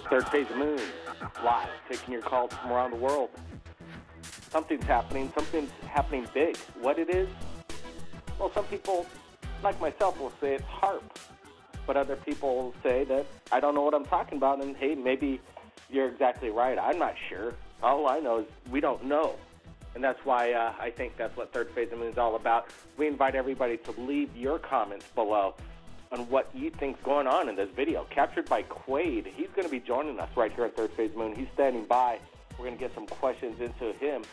Third phase of moon, live, taking your calls from around the world. Something's happening big. What it is? Well, some people, like myself, will say it's HARP, but other people will say that I don't know what I'm talking about, and hey, maybe you're exactly right. I'm not sure. All I know is we don't know, and that's why I think that's what third phase of moon is all about. We invite everybody to leave your comments below on what you think's going on in this video, captured by Quaid. He's going to be joining us right here at Third Phase Moon. He's standing by. We're going to get some questions into him.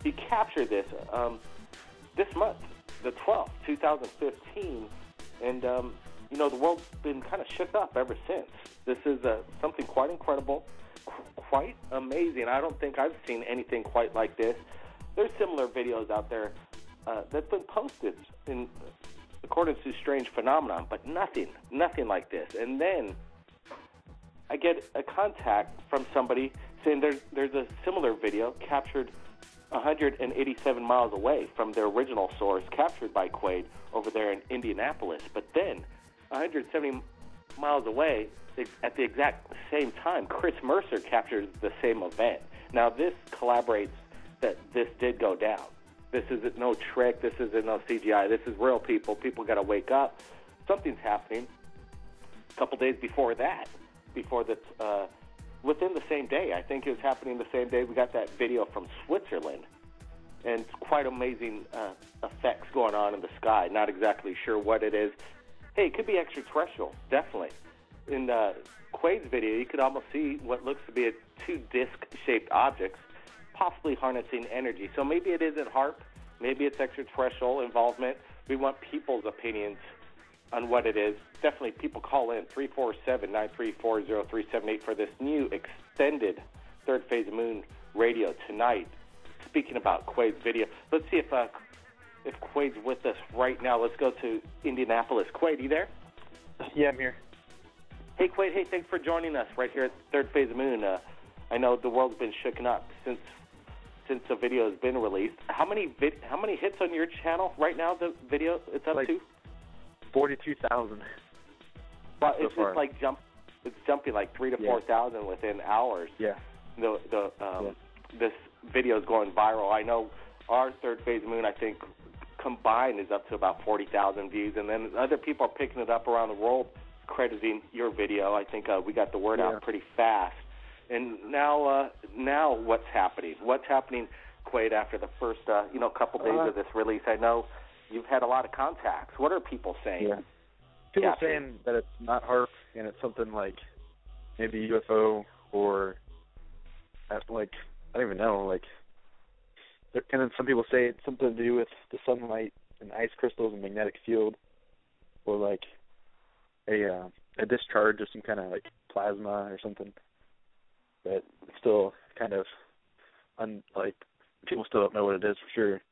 He captured this this month, the 12th, 2015, and you know, the world's been kind of shook up ever since. This is something quite incredible, quite amazing. I don't think I've seen anything quite like this. There's similar videos out there that's been posted in accordance to strange phenomenon, but nothing like this. And then I get a contact from somebody saying there's a similar video captured 187 miles away from their original source, captured by Quaid over there in Indianapolis. But then 170 miles away, at the exact same time, Chris Mercer captures the same event. Now this collaborates that this did go down. This isn't no trick. This isn't no CGI. This is real people. People got to wake up. Something's happening. A couple days before that, within the same day, I think it was happening the same day, we got that video from Switzerland. And it's quite amazing effects going on in the sky. Not exactly sure what it is. Hey, it could be extraterrestrial, definitely. In Quaid's video, you could almost see what looks to be two disc-shaped objects, possibly harnessing energy. So maybe it isn't HARP, maybe it's extraterrestrial involvement. We want people's opinions on what it is. Definitely people call in 347-934-0378 for this new extended Third Phase Moon radio tonight. Speaking about Quaid's video, let's see if Quaid's with us right now. Let's go to Indianapolis. Quaid, you there? Yeah, I'm here. Hey, Quaid. Hey, thanks for joining us right here at Third Phase of Moon. I know the world's been shooken up since the video has been released. How many hits on your channel right now? The video it's up to 42,000. Well, it's so just like it's jumping like 3,000 to 4,000 within hours. Yeah. This video is going viral. I know our Third Phase of Moon, I think, combined is up to about 40,000 views, and then other people are picking it up around the world, crediting your video. I think we got the word out pretty fast. And now what's happening? What's happening, Quaid, after the first couple days of this release? I know you've had a lot of contacts. What are people saying? Yeah. People saying that it's not HARP and it's something like maybe UFO or like I don't even know. Like, and then some people say it's something to do with the sunlight and ice crystals and magnetic field, or like a discharge of some kind of like plasma or something. But it's still kind of people still don't know what it is for sure.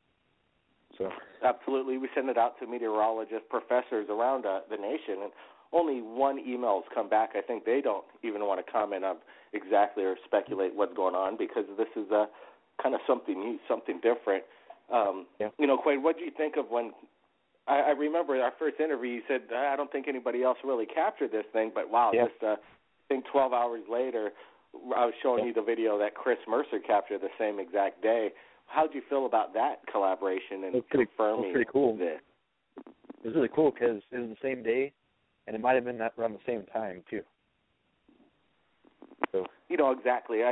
So absolutely, we send it out to meteorologists, professors around the nation, and only one email has come back. I think they don't even want to comment on exactly or speculate what's going on because this is kind of something new, something different. Quaid, what do you think of when I remember our first interview? You said I don't think anybody else really captured this thing, but wow, just I think 12 hours later, I was showing you the video that Chris Mercer captured the same exact day. How did you feel about that collaboration and confirming pretty cool. this? It was really cool because it was the same day, and it might have been around the same time too. So exactly.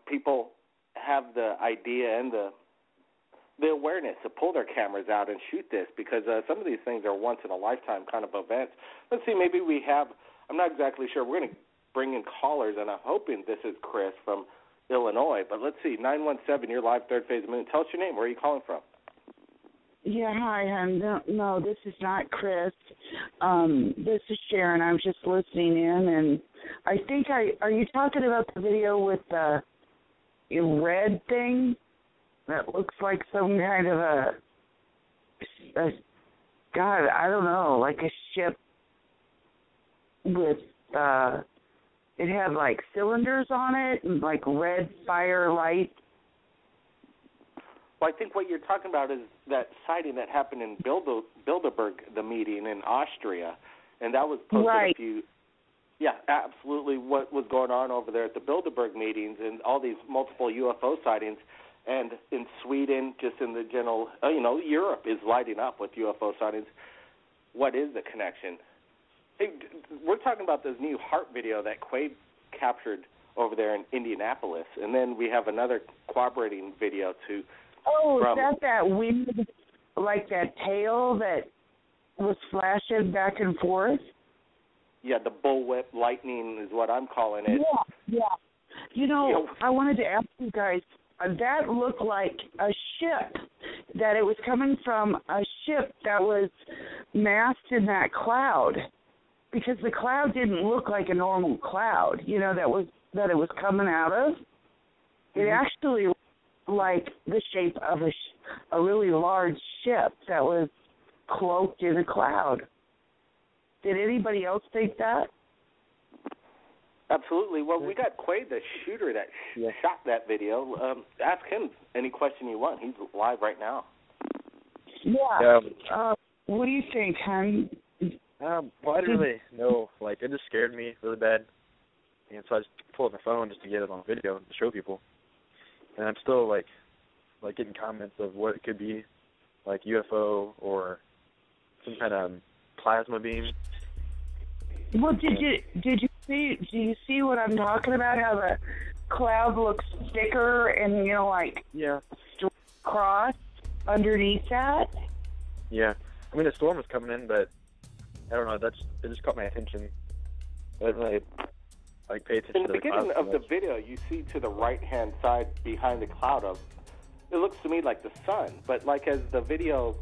People have the idea and the awareness to pull their cameras out and shoot this because some of these things are once in a lifetime kind of events. Let's see. Maybe we have. I'm not exactly sure. We're going to bring in callers, and I'm hoping this is Chris from Illinois. But let's see, 917, you're live, Third Phase of Moon. Tell us your name. Where are you calling from? Yeah, hi. No, this is not Chris. This is Sharon. I was just listening in, and I think are you talking about the video with the red thing that looks like some kind of a God, I don't know, like a ship with it had like cylinders on it and like red fire light. Well, I think what you're talking about is that sighting that happened in Bilderberg, the meeting in Austria, and that was posted Right. a few. Yeah, absolutely. What was going on over there at the Bilderberg meetings and all these multiple UFO sightings, and in Sweden, just in the general, Europe is lighting up with UFO sightings. What is the connection? Hey, we're talking about this new heart video that Quaid captured over there in Indianapolis, and then we have another corroborating video too. Oh, is that weird, like that tail that was flashing back and forth? Yeah, the bullwhip lightning is what I'm calling it. Yeah. I wanted to ask you guys, that looked like a ship, that it was coming from a ship that was massed in that cloud, because the cloud didn't look like a normal cloud, that it was coming out of. It actually looked like the shape of a really large ship that was cloaked in a cloud. Did anybody else think that? Absolutely. Well, we got Quaid, the shooter that shot that video. Ask him any question you want. He's live right now. Yeah. What do you think, hon? Well, I didn't really know. Like, it just scared me really bad. And so I just pulled up my phone just to get it on video to show people. And I'm still, like getting comments of what it could be, like UFO or some kind of plasma beam. Well, did you see what I'm talking about? How the cloud looks thicker and cross underneath that? Yeah, I mean the storm was coming in, but I don't know. It just caught my attention. I didn't really pay attention. In the beginning of the video, you see to the right-hand side behind the cloud it looks to me like the sun, but as the video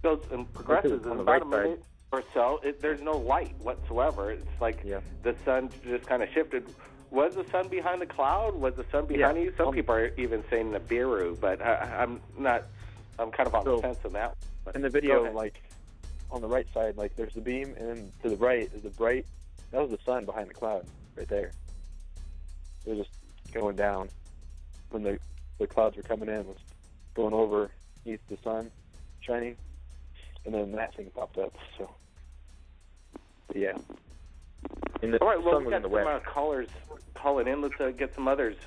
goes and progresses in about a minute or so, there's no light whatsoever. It's like the sun just kind of shifted. Was the sun behind the cloud? Was the sun behind you? Some people are even saying Nibiru, but I'm not. I'm kind of on the fence on that. But in the video, on the right side, there's the beam, and then to the right is the bright. That was the sun behind the cloud, right there. It was just going down when the clouds were coming in. It was going over east the sun shining, and then that thing popped up. So, yeah. And all right, well, sun we've was got in the some west. callers calling in. Let's get some others.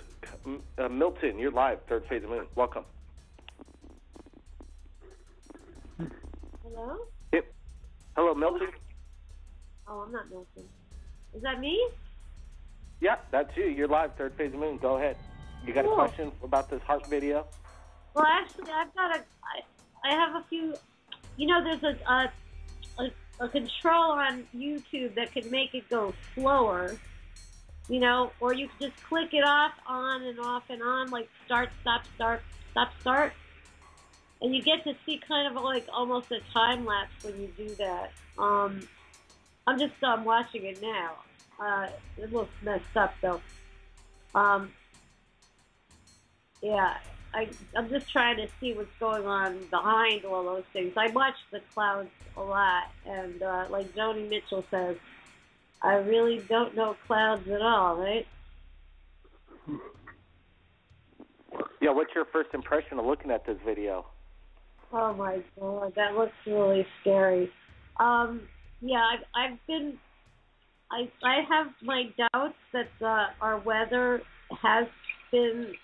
Milton, you're live, Third Phase of Moon. Welcome. Hello? Yep. Hello, Milton. Oh, I'm not Milton. Is that me? Yeah, that's you. You're live, Third Phase of Moon. Go ahead. You got a question about this heart video? Well, actually, I have a few. There's a control on YouTube that can make it go slower. Or you can just click it off, on and off and on, like start, stop, start, stop, start. And you get to see kind of almost a time lapse when you do that. I'm just watching it now. It looks messed up though. I'm just trying to see what's going on behind all those things. I watch the clouds a lot, and like Joni Mitchell says, I really don't know clouds at all, right? Yeah, what's your first impression of looking at this video? Oh my God, that looks really scary. I have my doubts that our weather has been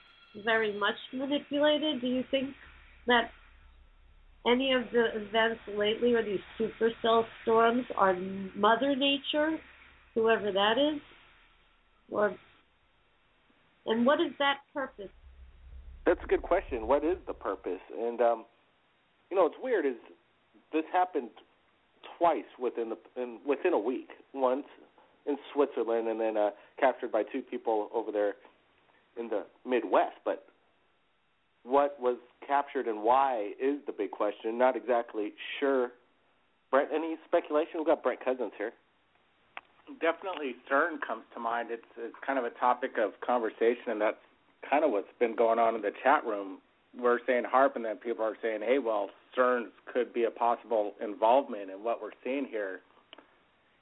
very much manipulated. Do you think that any of the events lately or these supercell storms are Mother Nature, whoever that is? And what is that purpose? That's a good question. What is the purpose? And what's weird is this happened twice within a week. Once in Switzerland, and then captured by two people over there in the Midwest. But what was captured and why is the big question. Not exactly sure. Brent, any speculation? We've got Brent Cousins here. Definitely CERN comes to mind. It's kind of a topic of conversation, and that's kind of what's been going on in the chat room. We're saying HARP, and then people are saying, hey, well, CERN could be a possible involvement in what we're seeing here.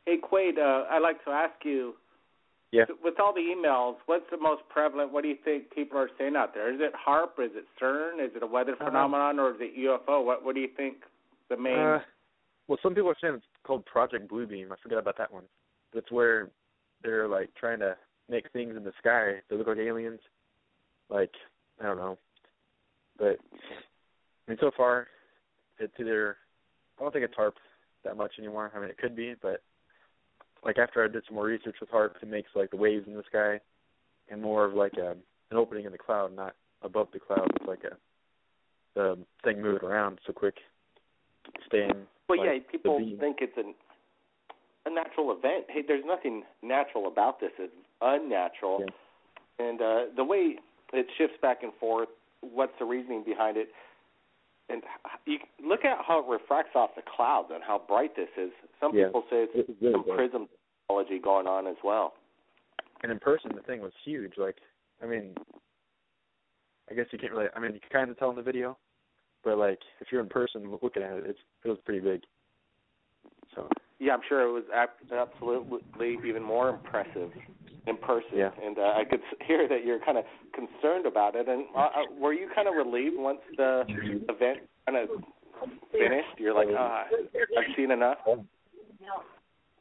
Hey, Quaid, I'd like to ask you, Yeah. With all the emails, what's the most prevalent? What do you think people are saying out there? Is it HAARP? Is it CERN? Is it a weather phenomenon, or is it UFO? What do you think the main? Well, some people are saying it's called Project Bluebeam. I forgot about that one. That's where they're like trying to make things in the sky that look like aliens. Like, I don't know. But I mean, so far, it's either, I don't think it's HAARP that much anymore. I mean, it could be, but like after I did some more research with HAARP, it makes like the waves in the sky and more of like an opening in the cloud, not above the cloud. It's like the thing moving around so quick, staying. Well, like, yeah, people think it's a natural event. Hey, there's nothing natural about this. It's unnatural. Yeah. And the way it shifts back and forth, what's the reasoning behind it? And you look at how it refracts off the clouds and how bright this is. Some people say it's some prism technology going on as well. And in person, the thing was huge. Like, I mean, I guess you can't really, I mean, you can kind of tell in the video, but like, if you're in person looking at it, it was pretty big. So. Yeah, I'm sure it was absolutely even more impressive in person. Yeah. And I could hear that you're kind of concerned about it. And were you kind of relieved once the event kind of finished? You're like, I've seen enough?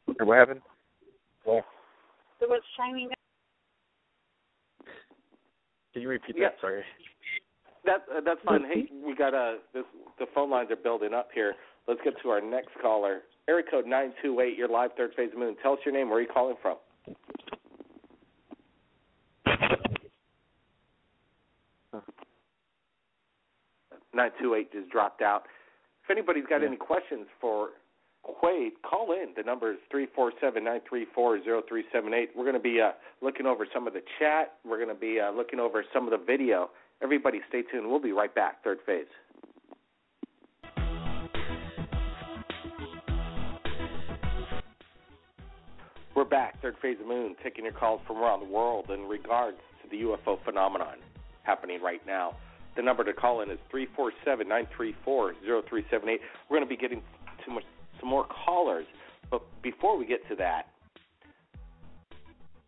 What happened? It was shining. Can you repeat that? Sorry. That's fine. Hey, we got the phone lines are building up here. Let's get to our next caller. Area code 928, you're live, Third Phase of the Moon. Tell us your name. Where are you calling from? Huh. 928 just dropped out. If anybody's got any questions for Quaid, call in. The number is 347-934-0378. We're going to be looking over some of the chat. We're going to be looking over some of the video. Everybody stay tuned. We'll be right back. Third Phase. We're back, Third Phase of the Moon, taking your calls from around the world in regards to the UFO phenomenon happening right now. The number to call in is 347-934-0378. We're going to be getting some more callers, but before we get to that,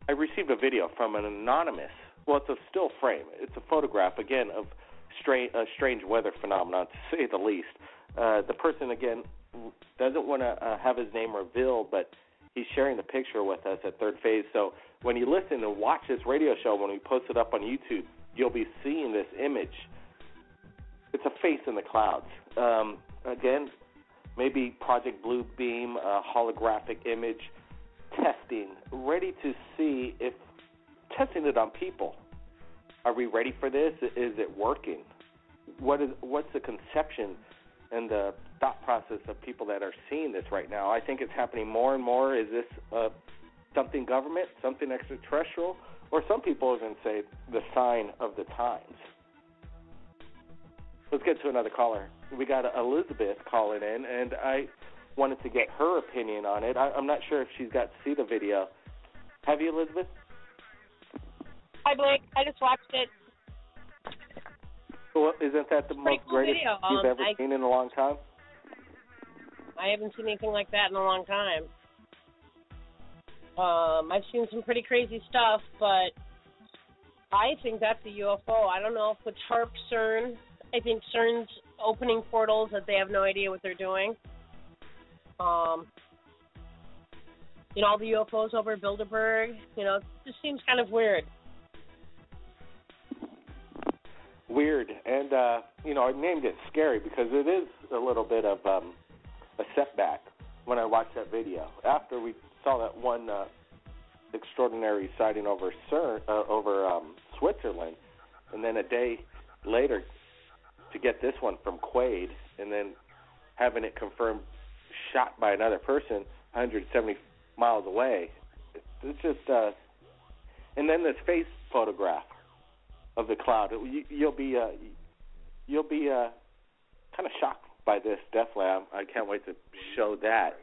I received a video from an anonymous, well, it's a still frame. It's a photograph, again, of a strange weather phenomenon, to say the least. The person, again, doesn't want to have his name revealed, but he's sharing the picture with us at Third Phase. So when you listen and watch this radio show, when we post it up on YouTube, you'll be seeing this image. It's a face in the clouds. Again, maybe Project Bluebeam, a holographic image, testing, ready to see if, testing it on people. Are we ready for this? Is it working? What's the conception and the thought process of people that are seeing this right now? I think it's happening more and more. Is this something government, something extraterrestrial, or some people are going to say the sign of the times? Let's get to another caller. We got Elizabeth calling in, and I wanted to get her opinion on it. I'm not sure if she's got to see the video. Have you, Elizabeth? Hi, Blake. I just watched it. Well, isn't that the most cool greatest video. you've ever seen in a long time? I haven't seen anything like that in a long time. I've seen some pretty crazy stuff, but I think that's a UFO. I don't know if it's HAARP, CERN. I think CERN's opening portals that they have no idea what they're doing. All the UFOs over Bilderberg, it just seems kind of weird. Weird, and I named it scary because it is a little bit of a setback when I watched that video. After we saw that one extraordinary sighting over Switzerland, and then a day later to get this one from Quaid, and then having it confirmed shot by another person 170 miles away. It's just, and then this face photograph of the cloud. You'll be kind of shocked by this. Definitely, I can't wait to show that.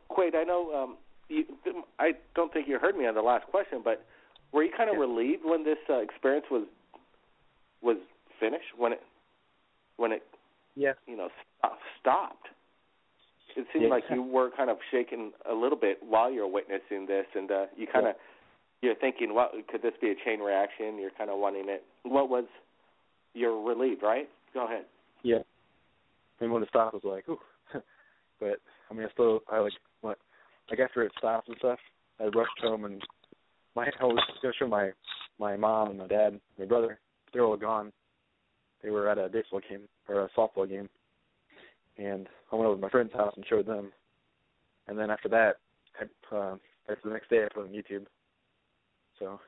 Quaid, I know I don't think you heard me on the last question, but were you kind of relieved when this experience was finished? When it stopped? It seemed like you were kind of shaken a little bit while you were witnessing this, and you kind of you're thinking, what could this be a chain reaction? You're kind of wanting it. You're relieved, right? Go ahead. Yeah. And when it stopped, I was like, ooh. But I mean, after it stopped and stuff, I rushed home and I was going to show my mom and my dad, and my brother. They were all gone. They were at a baseball game or a softball game, and I went over to my friend's house and showed them. And then after that, that's the next day I put it on YouTube. So.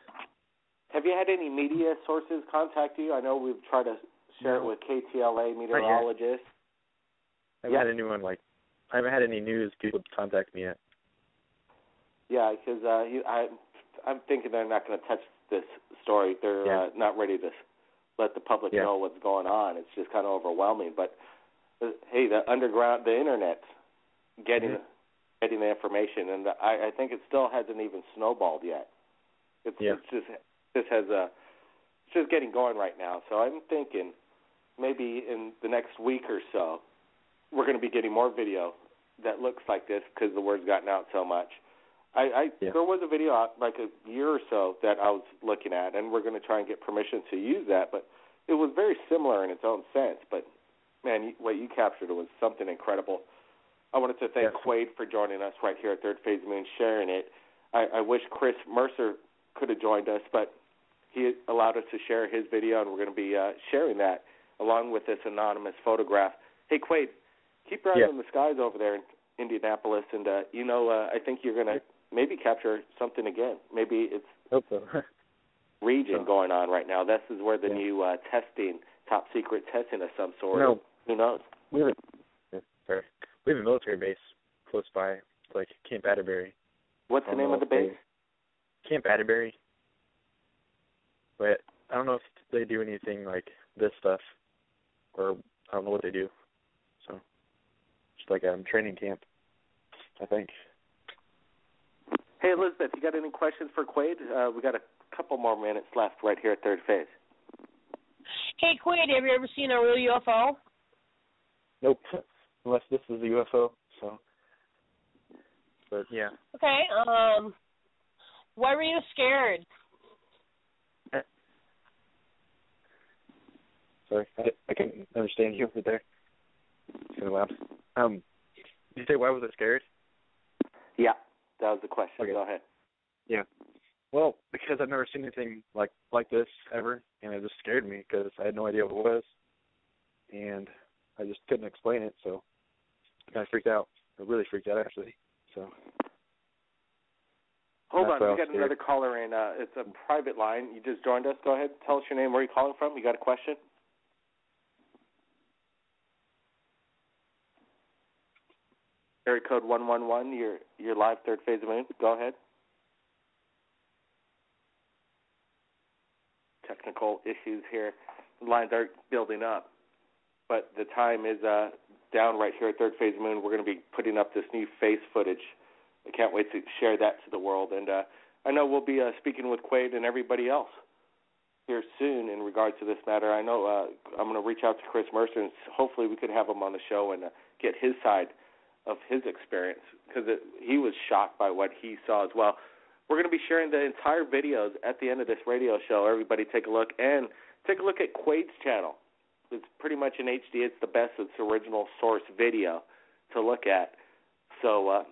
Have you had any media sources contact you? I know we've tried to share it with KTLA meteorologists. I haven't had any news people contact me yet. Yeah, because I'm thinking they're not going to touch this story. They're not ready to let the public know what's going on. It's just kind of overwhelming. But hey, the internet's getting the information, and I think it still hasn't even snowballed yet. It's just getting going right now. So I'm thinking maybe in the next week or so, we're going to be getting more video that looks like this because the word's gotten out so much. There was a video out like a year or so that I was looking at, and we're going to try and get permission to use that. But it was very similar in its own sense. But, man, what you captured was something incredible. I wanted to thank Quaid for joining us right here at Third Phase Moon, sharing it. I wish Chris Mercer could have joined us, but he allowed us to share his video, and we're going to be sharing that along with this anonymous photograph. Hey, Quaid, keep your eyes on the skies over there in Indianapolis, and, I think you're going to maybe capture something again. Maybe it's region going on right now. This is where the new testing, top secret testing of some sort. No. Who knows? We have a military base close by, like Camp Atterbury. What's the name of the base? Camp Atterbury. But I don't know if they do anything like this stuff, or I don't know what they do. So, just like a training camp, I think. Hey, Elizabeth, you got any questions for Quaid? We got a couple more minutes left right here at Third Phase. Hey, Quaid, have you ever seen a real UFO? Nope, unless this is a UFO. So, but yeah. Okay. Why were you scared? Sorry, I couldn't understand you over there. It's kind of loud. Did you say why was I scared? Yeah, that was the question. Okay. Go ahead. Yeah. Well, because I've never seen anything like this ever, and it just scared me because I had no idea what it was, and I just couldn't explain it, so I kind of freaked out. I really freaked out, actually. So. Hold on, we got another caller in. It's a private line. You just joined us. Go ahead. Tell us your name. Where are you calling from? You got a question? Area code 111. You're live, Third Phase of Moon. Go ahead. Technical issues here. The lines are building up, but the time is down right here at Third Phase of Moon. We're going to be putting up this new face footage. I can't wait to share that to the world. And I know we'll be speaking with Quaid and everybody else here soon in regards to this matter. I know I'm going to reach out to Chris Mercer, and hopefully we could have him on the show and get his side of his experience, because he was shocked by what he saw as well. We're going to be sharing the entire videos at the end of this radio show. Everybody take a look, and take a look at Quaid's channel. It's pretty much in HD. It's the best. It's original source video to look at. So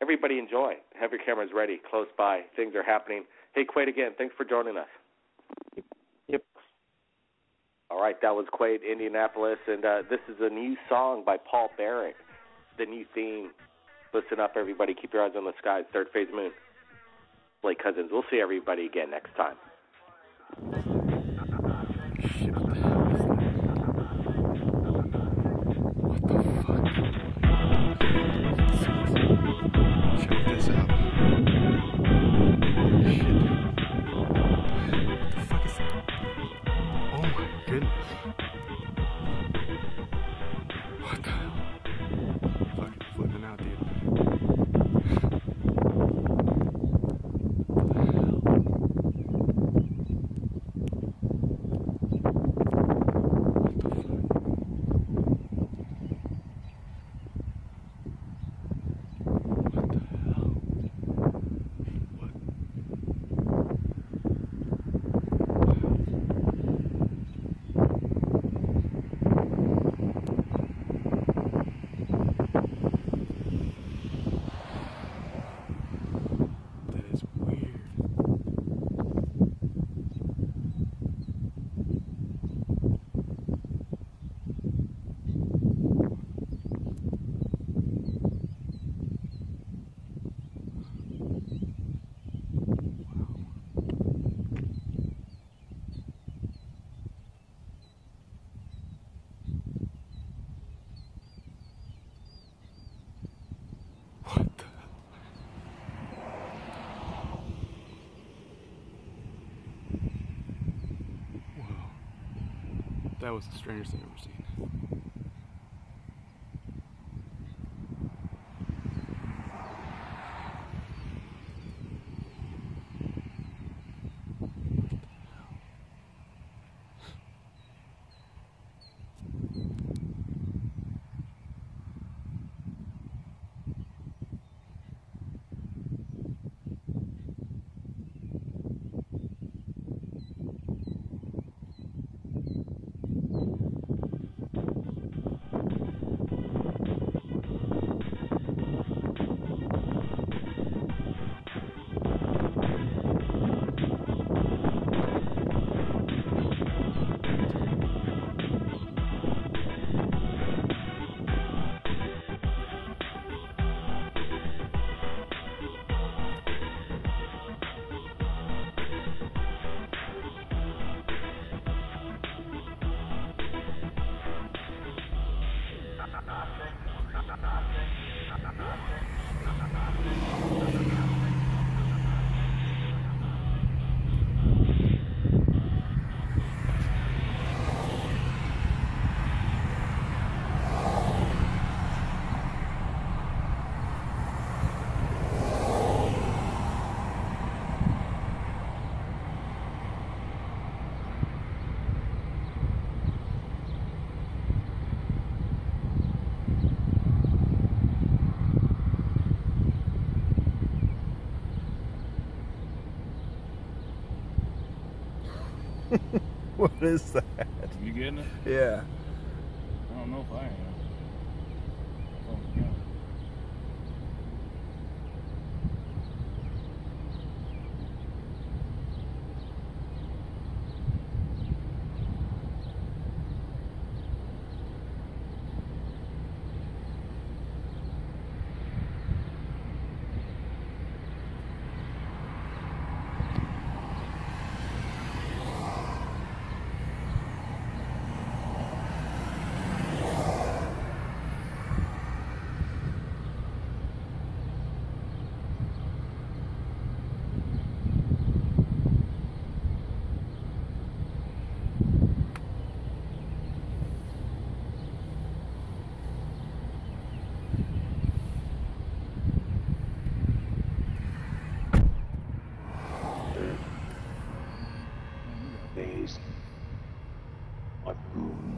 everybody enjoy. Have your cameras ready, close by. Things are happening. Hey, Quaid, again, thanks for joining us. Yep. All right, that was Quaid, Indianapolis, and this is a new song by Paul Barrett, the new theme. Listen up, everybody. Keep your eyes on the skies. Third Phase Moon. Blake Cousins. We'll see everybody again next time. Shit, what the hell is that? What the fuck? Check this out. Shit. What the fuck is that? Oh my goodness. What the hell? Fucking flipping out, dude. What the hell? What? That was the strangest thing I've ever seen. What is that? You getting it? Yeah. I don't know if I am. Oh, yeah. Days. What moon?